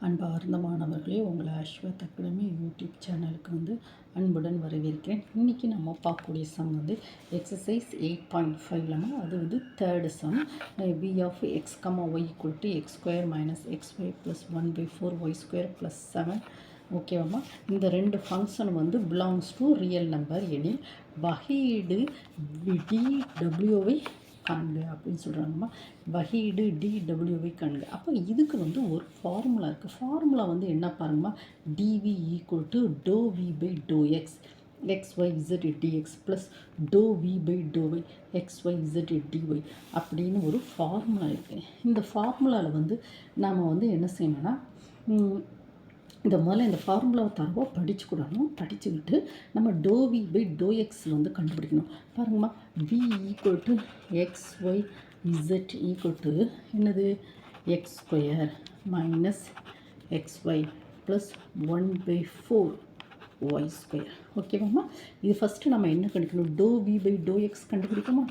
அன்பார்ந்த மாணவர்களே, உங்களை அஸ்வத் அகாடமி யூடியூப் சேனலுக்கு அன்புடன் வரவேற்கிறேன். இன்றைக்கி நம்ம பார்க்கக்கூடிய சம் எக்ஸசைஸ் 8.5 அது third some. b of x, y equal to x square minus xy plus 1/4 y square plus 7. ஓகேவாம்மா, இந்த ரெண்டு function belongs to real number எனில் வகையீடு dwவை காண்க அப்படின்னு சொல்கிறாங்கம்மா. வகையீடு dwவை காண்க. அப்போ இதுக்கு ஒரு ஃபார்முலா இருக்குது. ஃபார்முலா என்ன பாருங்கம்மா, dv equal to ∂v/∂x xyz dx plus ∂v/∂y xyz dy அப்படின்னு ஒரு ஃபார்முலா இருக்குது. இந்த ஃபார்முலாவில் நாம் என்ன செய்யணும்னா, இந்த முதல்ல இந்த ஃபார்முலாவை தரவோ படிச்சுக்கூடணும். படிச்சுக்கிட்டு நம்ம ∂v/∂x கண்டுபிடிக்கணும். பாருங்கம்மா, v equal to xyz equal to என்னது, x square minus xy plus 1/4 y square. ஓகேவாம்மா, இது ஃபஸ்ட்டு நம்ம என்ன கண்டுக்கணும், ∂v/∂x கண்டுபிடிக்கணுமா.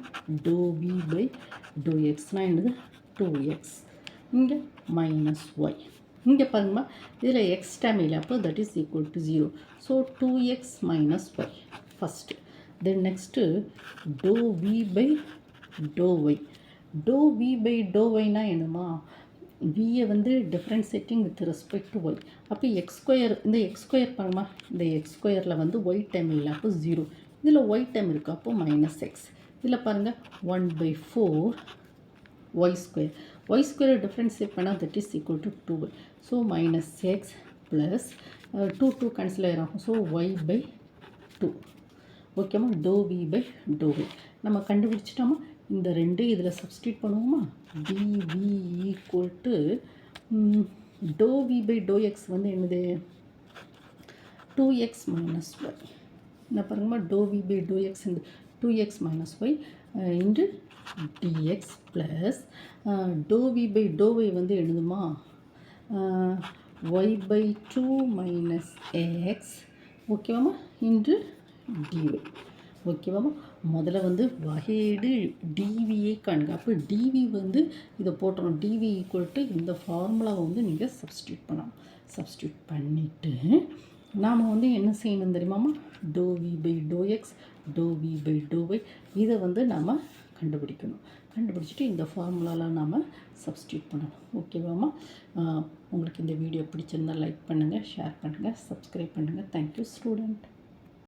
∂v/∂xனால் என்னது, 2x, இங்கே மைனஸ் y. இங்கே பாருங்கம்மா, இதில் எக்ஸ் டேம் இல்லை, அப்போ that is equal to 0. So 2x minus y first. Then next ∂v/∂y. ∂v/∂yனா என்னம்மா, வியை differentiating with respect to y. அப்போ எக்ஸ் ஸ்கொயர், இந்த எக்ஸ் ஸ்கொயர் பாருங்கம்மா, இந்த எக்ஸ் ஸ்கொயரில் ஒய் டைம் இல்லை, அப்போ 0. இதில் ஒய் டைம் இருக்குது, அப்போ மைனஸ் எக்ஸ். இதில் பாருங்கள் 1/4 y square. y square differentiate பண்ணால் that is equal to 2y. So minus x plus 2 cancel ஆகிடும். So y/2. ஓகேம்மா, ∂v/∂y நம்ம கண்டுபிடிச்சிட்டோமா. இந்த ரெண்டு இதில் சப்ஸ்டியூட் பண்ணுவோமா. dv ஈக்குவல் டு ∂v/∂x என்னது, 2x மைனஸ் ஒய். என்ன பாருங்கம்மா, ∂v/∂x 2x minus y into dx plus ∂v/∂y எழுதுமா, y/2 மைனஸ் எக்ஸ். ஓகேவாம்மா, இன்டு dy. ஓகேவாம்மா, முதல்ல வகையீடு dvயை காண்க. அப்போ dv இதை போட்டுறோம். dv ஈக்குவல் டு இந்த ஃபார்முலாவை நீங்கள் சப்ஸ்டியூட் பண்ணலாம். சப்ஸ்டியூட் பண்ணிவிட்டு நாம் என்ன செய்யணும் தெரியுமாம்மா, ∂v/∂x ∂v/∂y இதை நாம் கண்டுபிடிக்கணும். கண்டுபிடிச்சிட்டு இந்த ஃபார்முலாவில் நாம் சப்ஸ்டியூட் பண்ணணும். ஓகேவாம்மா, உங்களுக்கு இந்த வீடியோ பிடிச்சிருந்தால் லைக் பண்ணுங்கள், ஷேர் பண்ணுங்கள், சப்ஸ்கிரைப் பண்ணுங்கள். Thank you student.